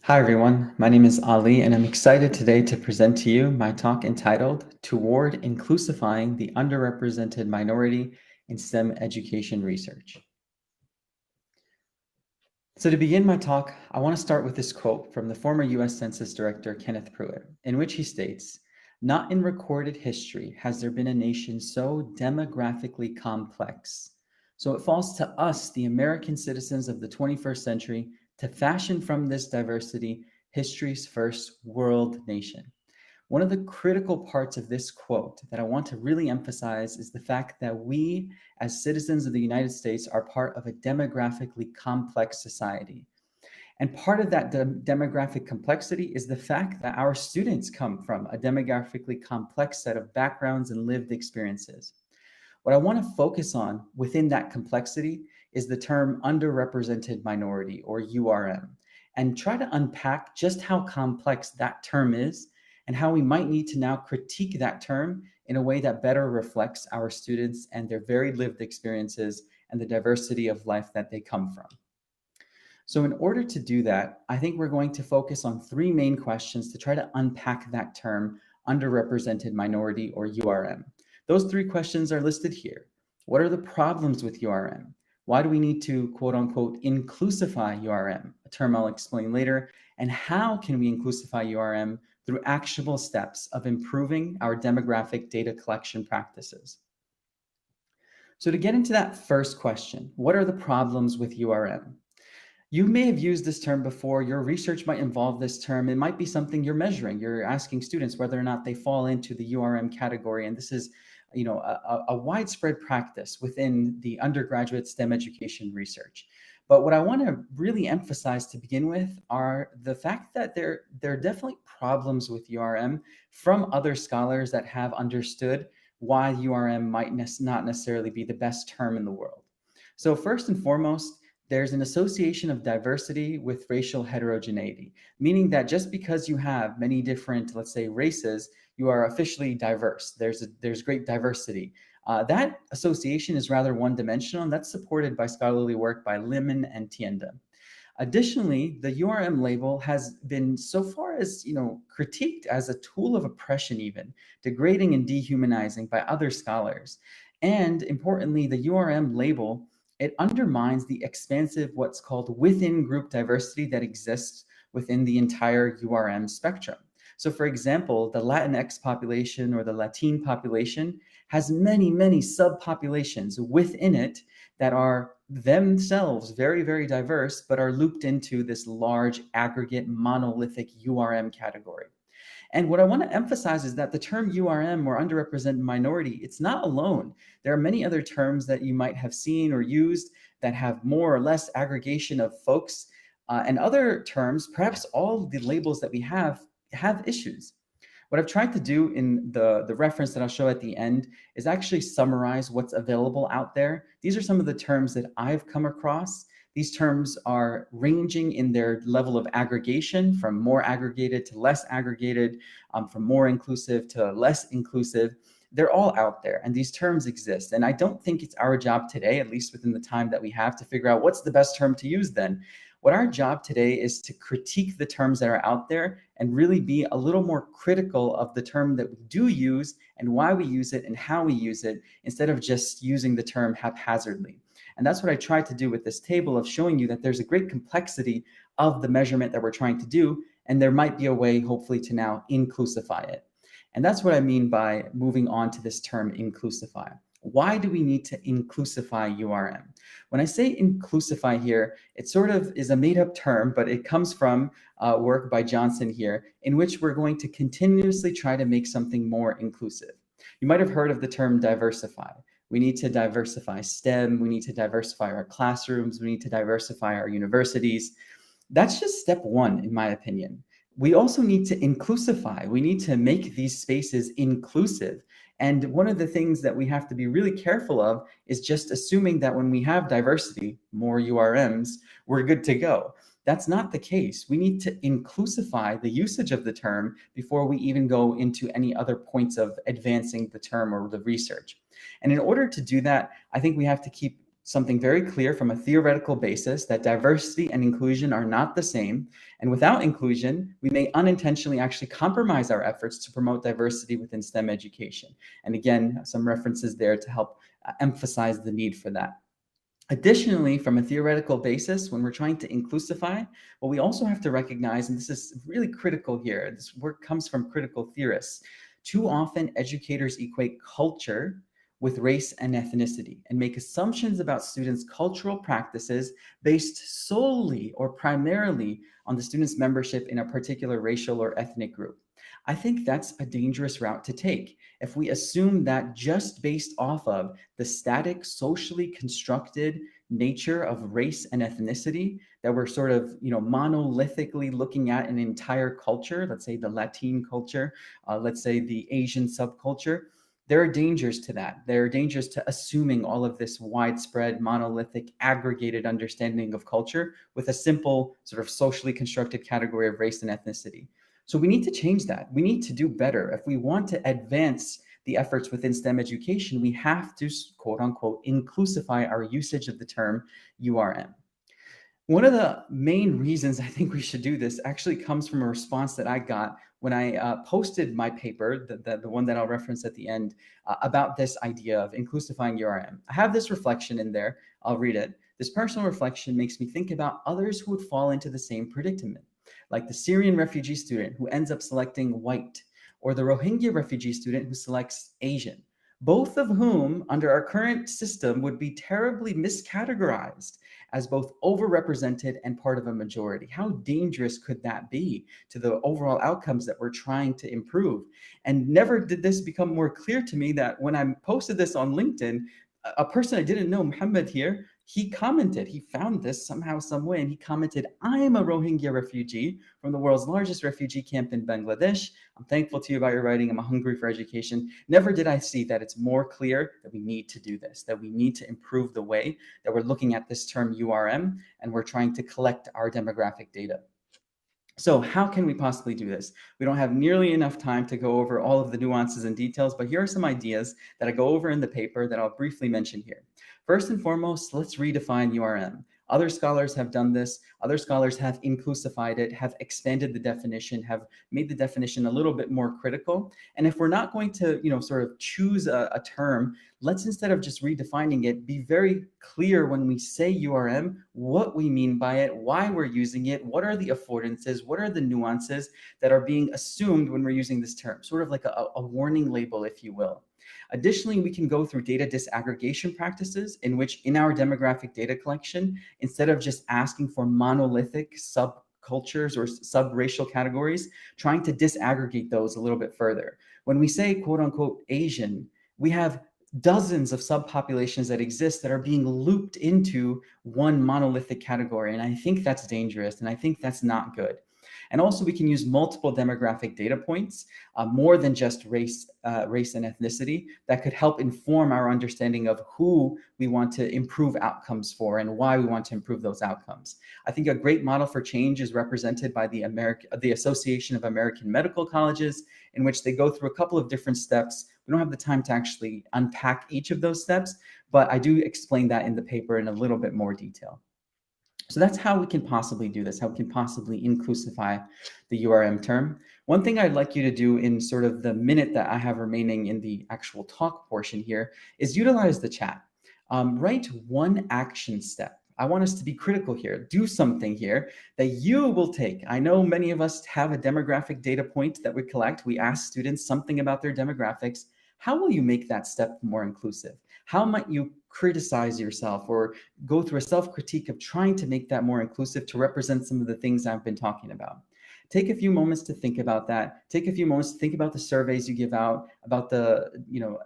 Hi everyone, my name is Ali and I'm excited today to present to you my talk entitled Toward Inclusifying the Underrepresented Minority in STEM Education Research. So to begin my talk, I want to start with this quote from the former US Census Director Kenneth Pruitt, in which he states, "Not in recorded history has there been a nation so demographically complex. So it falls to us, the American citizens of the 21st century, to fashion from this diversity history's first world nation." One of the critical parts of this quote that I want to really emphasize is the fact that we, as citizens of the United States, are part of a demographically complex society. And part of that demographic complexity is the fact that our students come from a demographically complex set of backgrounds and lived experiences. What I want to focus on within that complexity is the term underrepresented minority, or URM, and try to unpack just how complex that term is and how we might need to now critique that term in a way that better reflects our students and their varied lived experiences and the diversity of life that they come from. So in order to do that, I think we're going to focus on three main questions to try to unpack that term, underrepresented minority, or URM. Those three questions are listed here. What are the problems with URM? Why do we need to, quote unquote, inclusify URM, a term I'll explain later, and how can we inclusify URM through actionable steps of improving our demographic data collection practices? So to get into that first question, what are the problems with URM? You may have used this term before. Your research might involve this term. It might be something you're measuring. You're asking students whether or not they fall into the URM category. And this is, a widespread practice within the undergraduate STEM education research. But what I want to really emphasize to begin with are the fact that there are definitely problems with URM from other scholars that have understood why URM might not necessarily be the best term in the world. So first and foremost, there's an association of diversity with racial heterogeneity, meaning that just because you have many different, let's say, races, you are officially diverse. There's great diversity. That association is rather one-dimensional, and that's supported by scholarly work by Limon and Tienda. Additionally, the URM label has been so far as, critiqued as a tool of oppression, even degrading and dehumanizing by other scholars. And importantly, the URM label, it undermines the expansive, what's called within group diversity that exists within the entire URM spectrum. So for example, the Latinx population or the Latin population has many, many subpopulations within it that are themselves very, very diverse, but are looped into this large aggregate monolithic URM category. And what I want to emphasize is that the term URM, or underrepresented minority, it's not alone. There are many other terms that you might have seen or used that have more or less aggregation of folks, and other terms, perhaps all the labels that we have issues. What I've tried to do in the reference that I'll show at the end is actually summarize what's available out there. These are some of the terms that I've come across. These terms are ranging in their level of aggregation, from more aggregated to less aggregated, from more inclusive to less inclusive. They're all out there, and these terms exist. And I don't think it's our job today, at least within the time that we have, to figure out what's the best term to use then. What our job today is to critique the terms that are out there and really be a little more critical of the term that we do use and why we use it and how we use it, instead of just using the term haphazardly. And that's what I tried to do with this table, of showing you that there's a great complexity of the measurement that we're trying to do, and there might be a way, hopefully, to now inclusify it. And that's what I mean by moving on to this term inclusify. Why do we need to inclusify URM? When I say inclusify here, it sort of is a made-up term, but it comes from work by Johnson here, in which we're going to continuously try to make something more inclusive. You might have heard of the term diversify. We need to diversify STEM, we need to diversify our classrooms, we need to diversify our universities. That's just step one, in my opinion. We also need to inclusify. We need to make these spaces inclusive. And one of the things that we have to be really careful of is just assuming that when we have diversity, more URMs, we're good to go. That's not the case. We need to inclusify the usage of the term before we even go into any other points of advancing the term or the research. And in order to do that, I think we have to keep something very clear from a theoretical basis that diversity and inclusion are not the same. And without inclusion, we may unintentionally actually compromise our efforts to promote diversity within STEM education. And again, some references there to help emphasize the need for that. Additionally, from a theoretical basis, when we're trying to inclusify, what we also have to recognize, and this is really critical here, this work comes from critical theorists. Too often, educators equate culture with race and ethnicity and make assumptions about students' cultural practices based solely or primarily on the student's membership in a particular racial or ethnic group. I think that's a dangerous route to take. If we assume that just based off of the static, socially constructed nature of race and ethnicity, that we're sort of, monolithically looking at an entire culture, let's say the Latin culture, let's say the Asian subculture, there are dangers to that. There are dangers to assuming all of this widespread, monolithic, aggregated understanding of culture with a simple, sort of socially constructed category of race and ethnicity. So we need to change that. We need to do better. If we want to advance the efforts within STEM education, we have to, quote unquote, inclusify our usage of the term URM. One of the main reasons I think we should do this actually comes from a response that I got when I posted my paper, the one that I'll reference at the end, about this idea of inclusifying URM. I have this reflection in there. I'll read it. This personal reflection makes me think about others who would fall into the same predicament, like the Syrian refugee student who ends up selecting white, or the Rohingya refugee student who selects Asian, both of whom, under our current system, would be terribly miscategorized as both overrepresented and part of a majority. How dangerous could that be to the overall outcomes that we're trying to improve? And never did this become more clear to me that when I posted this on LinkedIn, a person I didn't know, Muhammad here, he commented, he found this somehow, some way, and he commented, I'm a Rohingya refugee from the world's largest refugee camp in Bangladesh. I'm thankful to you about your writing. I'm hungry for education. Never did I see that it's more clear that we need to do this, that we need to improve the way that we're looking at this term URM, and we're trying to collect our demographic data. So how can we possibly do this? We don't have nearly enough time to go over all of the nuances and details, but here are some ideas that I go over in the paper that I'll briefly mention here. First and foremost, let's redefine URM. Other scholars have done this. Other scholars have inclusified it, have expanded the definition, have made the definition a little bit more critical. And if we're not going to, sort of choose a term, let's, instead of just redefining it, be very clear when we say URM, what we mean by it, why we're using it, what are the affordances, what are the nuances that are being assumed when we're using this term, sort of like a warning label, if you will. Additionally, we can go through data disaggregation practices in which, in our demographic data collection, instead of just asking for monolithic subcultures or sub-racial categories, trying to disaggregate those a little bit further. When we say, quote unquote, Asian, we have dozens of subpopulations that exist that are being looped into one monolithic category. And I think that's dangerous, and I think that's not good. And also, we can use multiple demographic data points, more than just race and ethnicity, that could help inform our understanding of who we want to improve outcomes for and why we want to improve those outcomes. I think a great model for change is represented by the Association of American Medical Colleges, in which they go through a couple of different steps. We don't have the time to actually unpack each of those steps, but I do explain that in the paper in a little bit more detail. So that's how we can possibly do this, how we can possibly inclusify the URM term. One thing I'd like you to do in sort of the minute that I have remaining in the actual talk portion here is utilize the chat. Write one action step. I want us to be critical here. Do something here that you will take. I know many of us have a demographic data point that we collect. We ask students something about their demographics. How will you make that step more inclusive? How might you criticize yourself or go through a self-critique of trying to make that more inclusive to represent some of the things I've been talking about? Take a few moments to think about that. Take a few moments to think about the surveys you give out, about the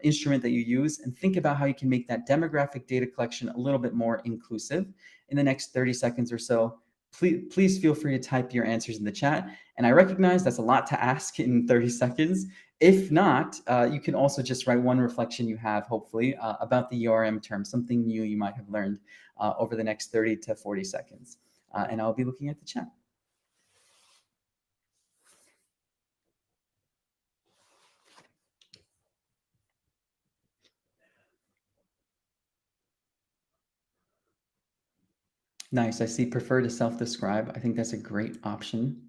instrument that you use, and think about how you can make that demographic data collection a little bit more inclusive. In the next 30 seconds or so, please feel free to type your answers in the chat. And I recognize that's a lot to ask in 30 seconds. If not, you can also just write one reflection you have, hopefully, about the URM term, something new you might have learned over the next 30 to 40 seconds. And I'll be looking at the chat. Nice. I see prefer to self-describe. I think that's a great option.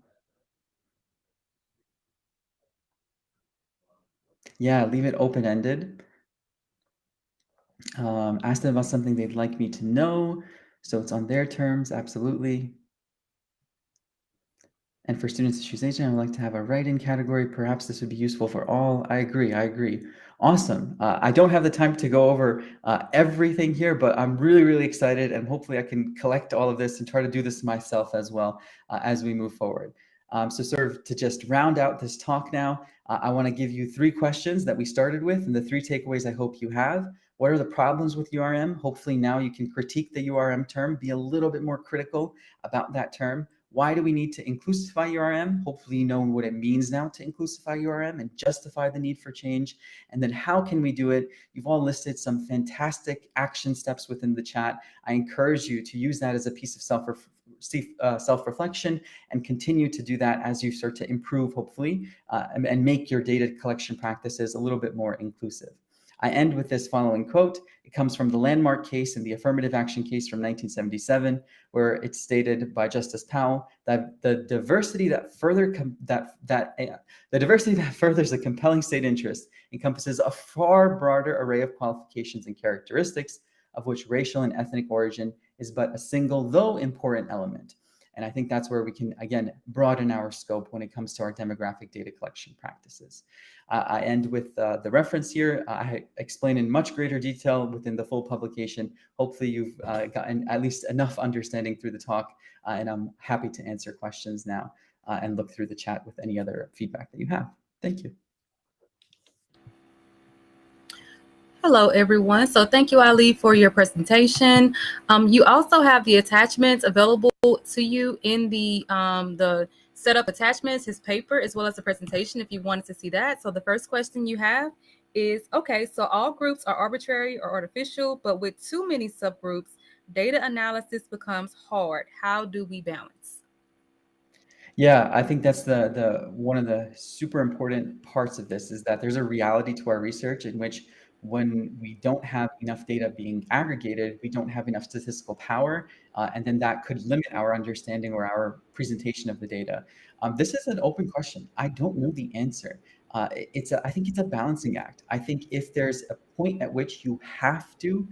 Yeah, leave it open-ended. Ask them about something they'd like me to know. So it's on their terms, absolutely. And for students to choose agent, I would like to have a write-in category. Perhaps this would be useful for all. I agree. I agree. Awesome. I don't have the time to go over everything here, but I'm really, really excited, and hopefully I can collect all of this and try to do this myself as well as we move forward. So sort of to just round out this talk now, I want to give you 3 questions that we started with and the 3 takeaways I hope you have. What are the problems with URM? Hopefully now you can critique the URM term, be a little bit more critical about that term. Why do we need to inclusify URM? Hopefully you know what it means now to inclusify URM and justify the need for change. And then how can we do it? You've all listed some fantastic action steps within the chat. I encourage you to use that as a piece of self-reflection and continue to do that as you start to improve, hopefully, and make your data collection practices a little bit more inclusive. I end with this following quote. It comes from the landmark case and the affirmative action case from 1977, where it's stated by Justice Powell that the diversity that furthers a compelling state interest encompasses a far broader array of qualifications and characteristics, of which racial and ethnic origin is but a single, though important element. And I think that's where we can, again, broaden our scope when it comes to our demographic data collection practices. I end with the reference here. I explain in much greater detail within the full publication. Hopefully you've gotten at least enough understanding through the talk, and I'm happy to answer questions now and look through the chat with any other feedback that you have. Thank you. Hello, everyone. So thank you, Ali, for your presentation. You also have the attachments available to you in the setup attachments, his paper, as well as the presentation if you wanted to see that. So the first question you have is, okay, so all groups are arbitrary or artificial, but with too many subgroups, data analysis becomes hard. How do we balance? Yeah, I think that's the one of the super important parts of this is that there's a reality to our research in which when we don't have enough data being aggregated, we don't have enough statistical power, and then that could limit our understanding or our presentation of the data. This is an open question. I don't know the answer. I think it's a balancing act. I think if there's a point at which you have to,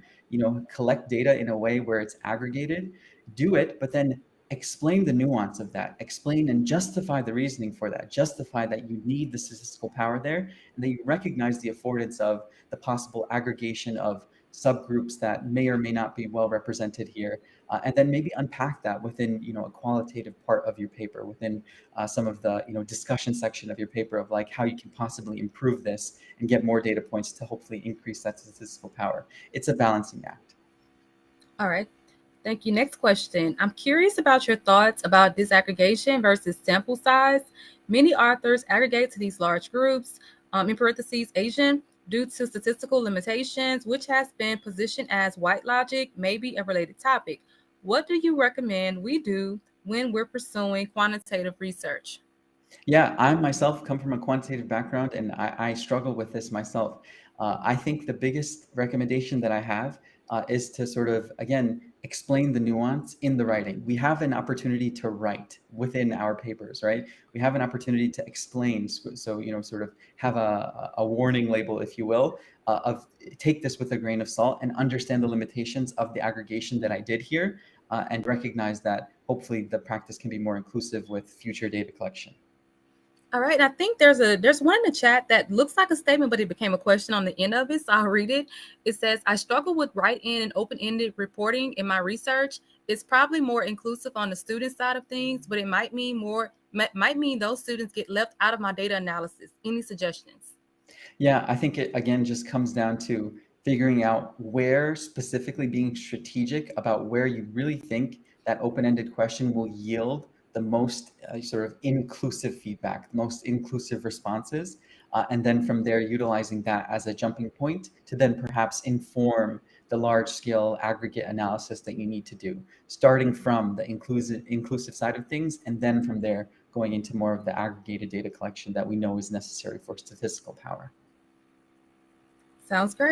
collect data in a way where it's aggregated, do it, but then explain the nuance of that, explain and justify the reasoning for that, justify that you need the statistical power there, and that you recognize the affordance of the possible aggregation of subgroups that may or may not be well represented here, and then maybe unpack that within a qualitative part of your paper, within some of the discussion section of your paper of like how you can possibly improve this and get more data points to hopefully increase that statistical power. It's a balancing act. All right. Thank you. Next question. I'm curious about your thoughts about disaggregation versus sample size. Many authors aggregate to these large groups, in parentheses, Asian, due to statistical limitations, which has been positioned as white logic, maybe a related topic. What do you recommend we do when we're pursuing quantitative research? Yeah, I myself come from a quantitative background, and I struggle with this myself. I think the biggest recommendation that I have is to sort of, again, explain the nuance in the writing. We have an opportunity to write within our papers, right? We have an opportunity to explain. So, sort of have a warning label, if you will, of take this with a grain of salt and understand the limitations of the aggregation that I did here, and recognize that hopefully the practice can be more inclusive with future data collection. All right. I think there's one in the chat that looks like a statement, but it became a question on the end of it. So I'll read it. It says, I struggle with write-in and open-ended reporting in my research. It's probably more inclusive on the student side of things, but it might mean those students get left out of my data analysis. Any suggestions? Yeah, I think it again just comes down to figuring out where specifically being strategic about where you really think that open-ended question will yield the most sort of inclusive feedback, the most inclusive responses, and then from there utilizing that as a jumping point to then perhaps inform the large-scale aggregate analysis that you need to do, starting from the inclusive side of things, and then from there going into more of the aggregated data collection that we know is necessary for statistical power. Sounds great.